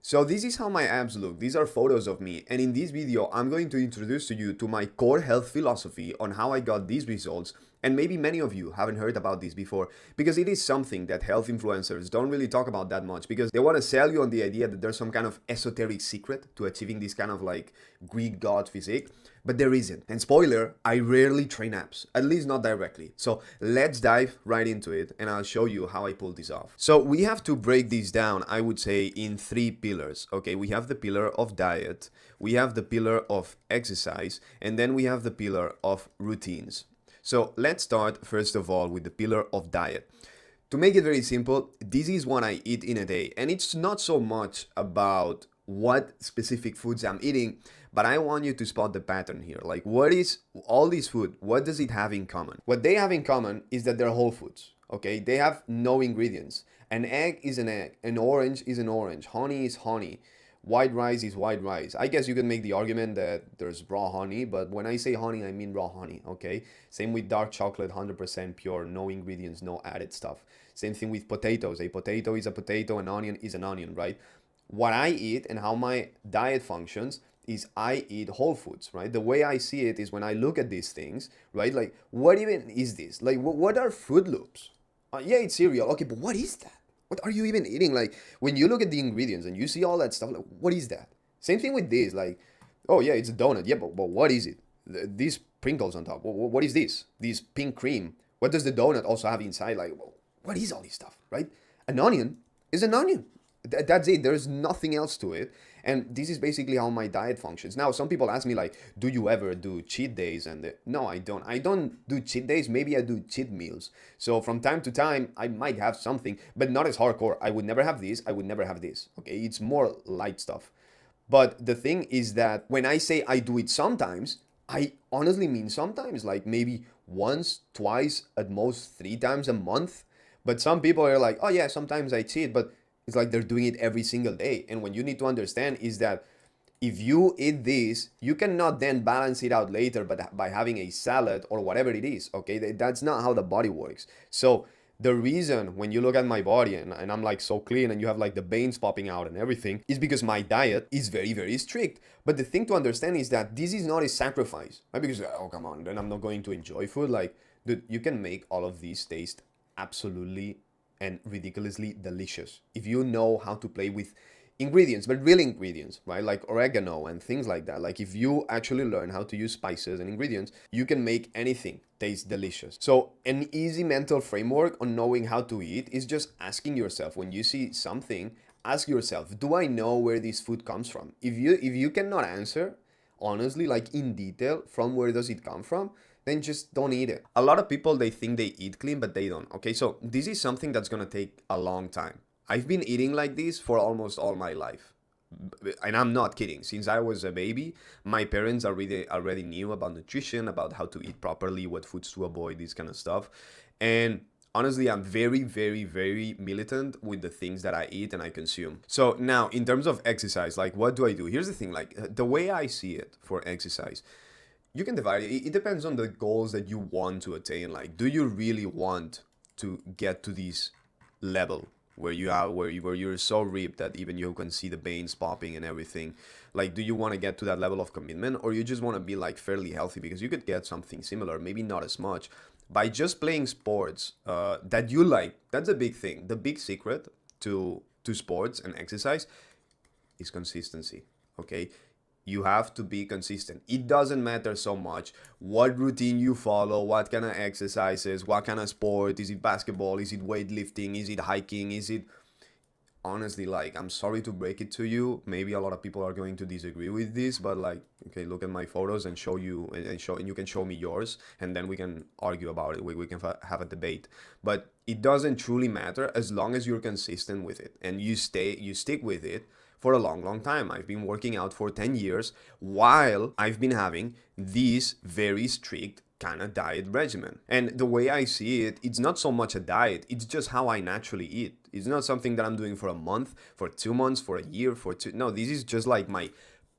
So this is how my abs look. These are photos of me. And in this video, I'm going to introduce to you to my core health philosophy on how I got these results. And maybe many of you haven't heard about this before because it is something that health influencers don't really talk about that much because they want to sell you on the idea that there's some kind of esoteric secret to achieving this kind of like Greek god physique. But there isn't. And spoiler, I rarely train abs, at least not directly. So let's dive right into it and I'll show you how I pull this off. So we have to break this down, I would say, in three pillars. Okay, we have the pillar of diet, we have the pillar of exercise, and then we have the pillar of routines. So let's start first of all with the pillar of diet. To make it very simple, this is what I eat in a day. And it's not so much about what specific foods I'm eating, but I want you to spot the pattern here. Like, what is all this food? What does it have in common? What they have in common is that they're whole foods. Okay, they have no ingredients. An egg is an egg, an orange is an orange, honey is honey, white rice is white rice. I guess you can make the argument that there's raw honey, but when I say honey, I mean raw honey, okay? Same with dark chocolate, 100% pure, no ingredients, no added stuff. Same thing with potatoes. A potato is a potato, an onion is an onion, right? What I eat and how my diet functions is I eat whole foods, right? The way I see it is when I look at these things, right? Like, what even is this? Like, what are Fruit Loops? Yeah, it's cereal. Okay, but what is that? What are you even eating? Like, when you look at the ingredients and you see all that stuff, like, what is that? Same thing with this. Like, oh, yeah, it's a donut. Yeah, but what is it? These sprinkles on top. What is this? This pink cream. What does the donut also have inside? Like, what is all this stuff, right? An onion is an onion. That's it. There's nothing else to it. And this is basically how my diet functions. Now, some people ask me like, do you ever do cheat days? And no, I don't. I don't do cheat days. Maybe I do cheat meals. So from time to time, I might have something, but not as hardcore. I would never have this. I would never have this. Okay, it's more light stuff. But the thing is that when I say I do it sometimes, I honestly mean sometimes, like maybe once, twice, at most 3 times a month. But some people are like, oh yeah, sometimes I cheat, but it's like they're doing it every single day. And what you need to understand is that if you eat this, you cannot then balance it out later but by having a salad or whatever it is. Okay, that's not how the body works. So the reason when you look at my body and I'm like so clean and you have like the veins popping out and everything is because my diet is very, very strict. But the thing to understand is that this is not a sacrifice, right? Because, oh, come on, then I'm not going to enjoy food. Like, dude, you can make all of these taste absolutely and ridiculously delicious if you know how to play with ingredients, but real ingredients, right? Like oregano and things like that. Like if you actually learn how to use spices and ingredients, you can make anything taste delicious. So an easy mental framework on knowing how to eat is just asking yourself when you see something, ask yourself, do I know where this food comes from? If you cannot answer honestly, like in detail, from where does it come from, then just don't eat it. A lot of people, they think they eat clean, but they don't. Okay, so this is something that's gonna take a long time. I've been eating like this for almost all my life. And I'm not kidding. Since I was a baby, my parents already knew about nutrition, about how to eat properly, what foods to avoid, this kind of stuff. And honestly, I'm very, very, very militant with the things that I eat and I consume. So now, in terms of exercise, like what do I do? Here's the thing, like the way I see it for exercise, you can divide it. It depends on the goals that you want to attain. Like, do you really want to get to this level where you are where you're so ripped that even you can see the veins popping and everything? Like, do you want to get to that level of commitment, or you just want to be like fairly healthy? Because you could get something similar, maybe not as much, by just playing sports that you like. That's a big thing. The big secret to sports and exercise is consistency. Okay, you have to be consistent. It doesn't matter so much what routine you follow, what kind of exercises, what kind of sport. Is it basketball? Is it weightlifting? Is it hiking? Is it, honestly, like, I'm sorry to break it to you, maybe a lot of people are going to disagree with this, but like, okay, look at my photos and show you and you can show me yours, and then we can argue about it. We can have a debate. But it doesn't truly matter as long as you're consistent with it and you stick with it for a long, long time. I've been working out for 10 years while I've been having this very strict kind of diet regimen. And the way I see it, it's not so much a diet, it's just how I naturally eat. It's not something that I'm doing for a month, for 2 months, for a year, for two. No, this is just like my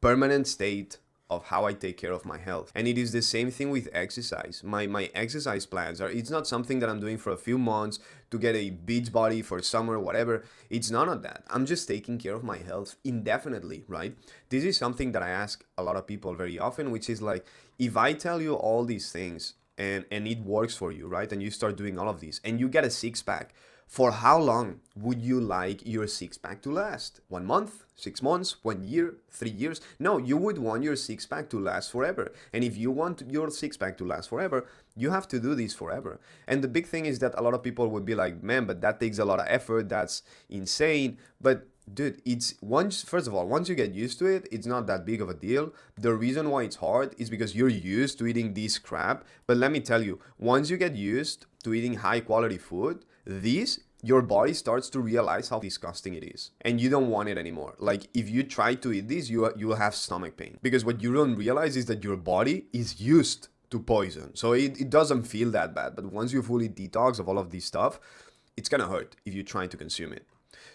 permanent state of how I take care of my health. And it is the same thing with exercise. My exercise plans are, it's not something that I'm doing for a few months to get a beach body for summer, whatever. It's none of that. I'm just taking care of my health indefinitely, right? This is something that I ask a lot of people very often, which is like, if I tell you all these things and it works for you, right? And you start doing all of these and you get a six pack, for how long would you like your six pack to last? 1 month, 6 months, 1 year, 3 years? No, you would want your six pack to last forever. And if you want your six pack to last forever, you have to do this forever. And the big thing is that a lot of people would be like, man, but that takes a lot of effort. That's insane. But dude, it's once, first of all, once you get used to it, it's not that big of a deal. The reason why it's hard is because you're used to eating this crap. But let me tell you, once you get used to eating high quality food, your body starts to realize how disgusting it is and you don't want it anymore. Like if you try to eat this, you will have stomach pain, because what you don't realize is that your body is used to poison, so it doesn't feel that bad. But once you fully detox of all of this stuff, it's gonna hurt if you try to consume it.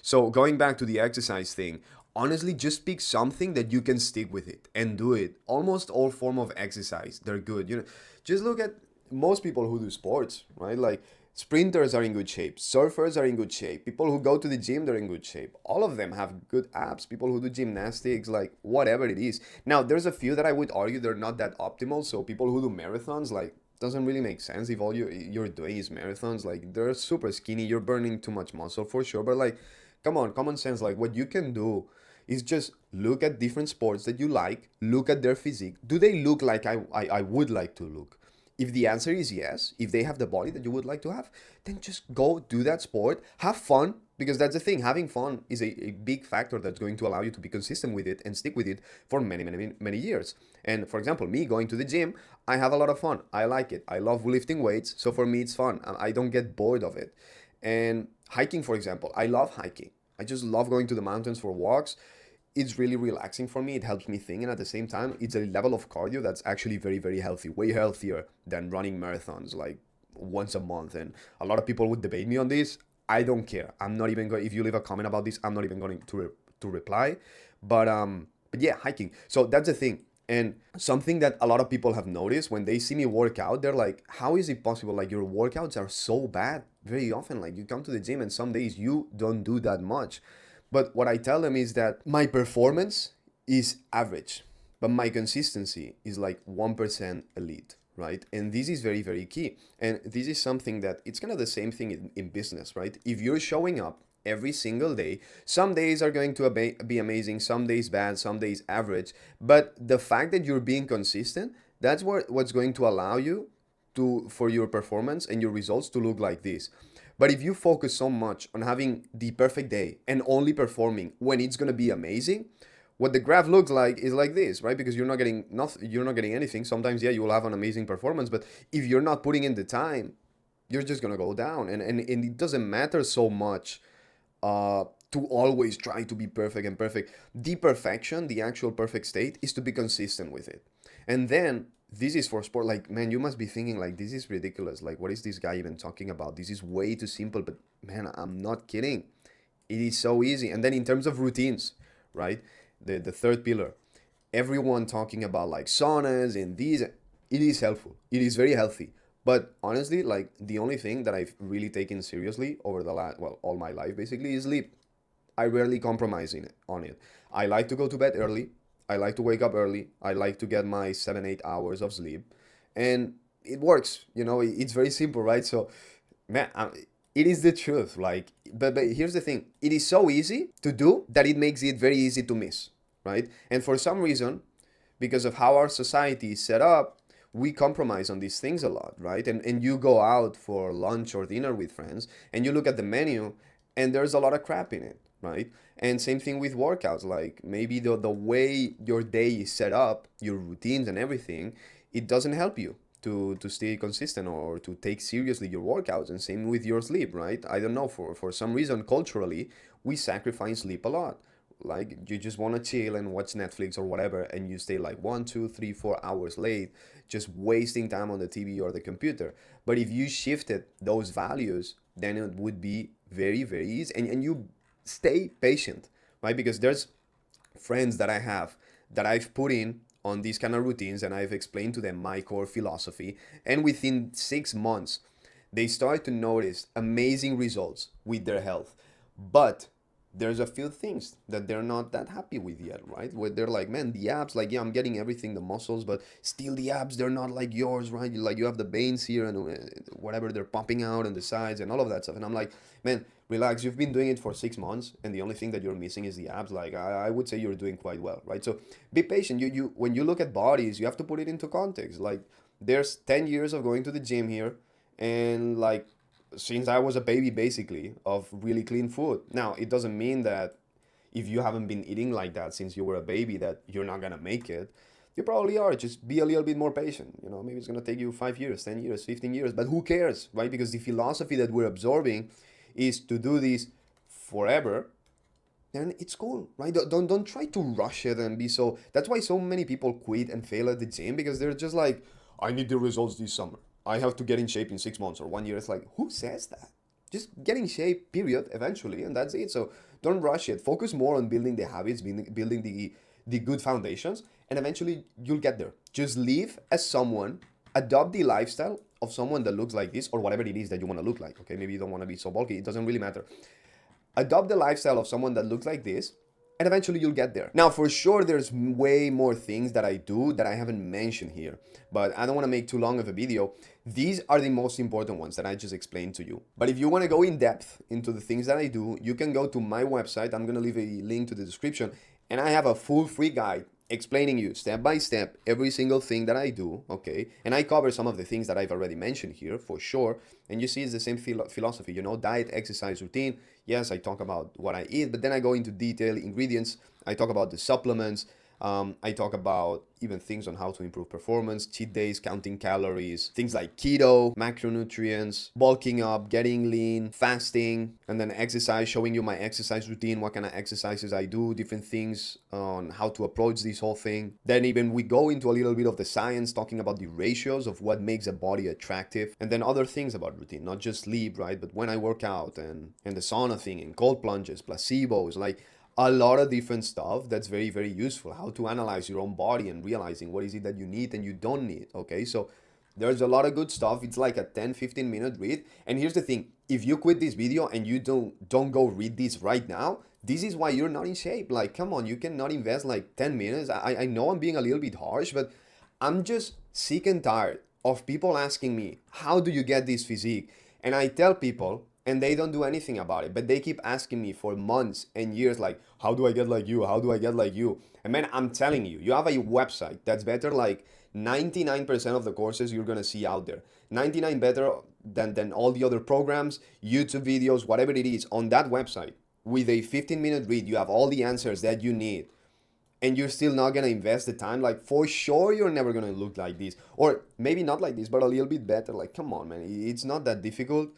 So going back to the exercise thing, honestly, just pick something that you can stick with it and do it. Almost all form of exercise, they're good. Just look at most people who do sports, right? Like sprinters are in good shape, surfers are in good shape, people who go to the gym, they're in good shape. All of them have good abs. People who do gymnastics, like whatever it is. Now, there's a few that I would argue they're not that optimal. So people who do marathons, like, doesn't really make sense if all you're doing is marathons. Like, they're super skinny, you're burning too much muscle for sure. But like, come on, common sense. Like, what you can do is just look at different sports that you like, look at their physique. Do they look like I would like to look? If the answer is yes, if they have the body that you would like to have, then just go do that sport, have fun, because that's the thing. Having fun is a big factor that's going to allow you to be consistent with it and stick with it for many, many, many years. And for example, me going to the gym, I have a lot of fun. I like it. I love lifting weights. So for me, it's fun. I don't get bored of it. And hiking, for example, I love hiking. I just love going to the mountains for walks. It's really relaxing for me. It helps me think, and at the same time, it's a level of cardio that's actually very, very healthy, way healthier than running marathons like once a month. And a lot of people would debate me on this. I don't care. I'm not even going. If you leave a comment about this, I'm not even going to reply. But yeah, hiking. So that's the thing. And something that a lot of people have noticed when they see me work out, they're like, how is it possible? Like, your workouts are so bad very often. Like, you come to the gym and some days you don't do that much. But what I tell them is that my performance is average, but my consistency is like 1% elite, right? And this is very, very key. And this is something that it's kind of the same thing in business, right? If you're showing up every single day, some days are going to be amazing, some days bad, some days average. But the fact that you're being consistent, that's what's going to allow you for your performance and your results to look like this. But if you focus so much on having the perfect day and only performing when it's going to be amazing, what the graph looks like is like this, right? Because you're not getting nothing, you're not getting anything. Sometimes, yeah, you will have an amazing performance, but if you're not putting in the time, you're just going to go down. And it doesn't matter so much to always try to be perfect and perfect. The perfection, the actual perfect state, is to be consistent with it. And then this is for sport. Like, man, you must be thinking like, this is ridiculous. Like, what is this guy even talking about? This is way too simple. But man, I'm not kidding. It is so easy. And then in terms of routines, right? The third pillar, everyone talking about like saunas and these, it is helpful. It is very healthy. But honestly, like, the only thing that I've really taken seriously over the last, well, all my life basically, is sleep. I rarely compromise on it. I like to go to bed early. I like to wake up early. I like to get my 7-8 hours of sleep. And it works. It's very simple, right? So, man, it is the truth. Like, but here's the thing. It is so easy to do that it makes it very easy to miss, right? And for some reason, because of how our society is set up, we compromise on these things a lot, right? And you go out for lunch or dinner with friends and you look at the menu and there's a lot of crap in it, right? And same thing with workouts. Like, maybe the way your day is set up, your routines and everything, it doesn't help you to stay consistent or to take seriously your workouts. And same with your sleep, right? I don't know, for some reason culturally we sacrifice sleep a lot. Like, you just want to chill and watch Netflix or whatever, and you stay like 1, 2, 3, 4 hours late, just wasting time on the TV or the computer. But if you shifted those values, then it would be very, very easy. And you stay patient, right? Because there's friends that I have that I've put in on these kind of routines and I've explained to them my core philosophy. And within 6 months, they start to notice amazing results with their health. But there's a few things that they're not that happy with yet, right? Where they're like, man, the abs, like, yeah, I'm getting everything, the muscles, but still the abs, they're not like yours, right? Like, you have the veins here and whatever, they're popping out on the sides and all of that stuff. And I'm like, man, relax. You've been doing it for 6 months, and the only thing that you're missing is the abs. Like, I would say you're doing quite well, right? So be patient. You when you look at bodies, you have to put it into context. Like, there's 10 years of going to the gym here, and like, since I was a baby, basically, of really clean food. Now, it doesn't mean that if you haven't been eating like that since you were a baby, that you're not gonna make it. You probably are. Just be a little bit more patient. You know, maybe it's gonna take you 5 years, 10 years, 15 years, but who cares, right? Because the philosophy that we're absorbing is to do this forever. Then it's cool, right? Don't try to rush it and be so. That's why so many people quit and fail at the gym, because they're just like, I need the results this summer. I have to get in shape in 6 months or 1 year. It's like, who says that? Just get in shape, period, eventually, and that's it. So don't rush it. Focus more on building the habits, building the good foundations, and eventually you'll get there. Just live as someone, adopt the lifestyle of someone that looks like this, or whatever it is that you want to look like. Okay, maybe you don't want to be so bulky. It doesn't really matter. Adopt the lifestyle of someone that looks like this, and eventually you'll get there. Now, for sure, there's way more things that I do that I haven't mentioned here, but I don't want to make too long of a video. These are the most important ones that I just explained to you. But if you want to go in depth into the things that I do, you can go to my website. I'm going to leave a link to the description, and I have a full free guide explaining you step by step every single thing that I do, okay? And I cover some of the things that I've already mentioned here for sure. And you see, it's the same philosophy, you know, diet, exercise, routine. Yes, I talk about what I eat, but then I go into detail, ingredients. I talk about the supplements. I talk about even things on how to improve performance, cheat days, counting calories, things like keto, macronutrients, bulking up, getting lean, fasting, and then exercise, showing you my exercise routine, what kind of exercises I do, different things on how to approach this whole thing. Then even we go into a little bit of the science, talking about the ratios of what makes a body attractive, and then other things about routine, not just sleep, right? But when I work out and the sauna thing and cold plunges, placebos, like a lot of different stuff that's very, very useful. How to analyze your own body and realizing what is it that you need and you don't need, okay? So there's a lot of good stuff. It's like a 10-15 minute read. And here's the thing, if you quit this video and you don't go read this right now, this is why you're not in shape. Like, come on, you cannot invest like 10 minutes. I know I'm being a little bit harsh, but I'm just sick and tired of people asking me, how do you get this physique? And I tell people, and they don't do anything about it, but they keep asking me for months and years, like, how do I get like you? How do I get like you? And man, I'm telling you, you have a website that's better like 99% of the courses you're gonna see out there. 99 better than all the other programs, YouTube videos, whatever it is. On that website, with a 15-minute read, you have all the answers that you need. And you're still not gonna invest the time. Like, for sure you're never gonna look like this, or maybe not like this, but a little bit better. Like, come on, man, it's not that difficult.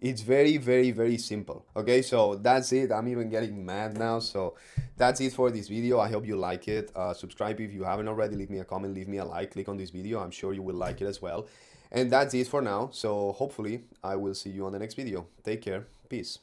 It's very, very, very simple. Okay, so that's it. I'm even getting mad now. So that's it for this video. I hope you like it. Subscribe if you haven't already. Leave me a comment, leave me a like, click on this video. I'm sure you will like it as well. And that's it for now. So hopefully I will see you on the next video. Take care. Peace.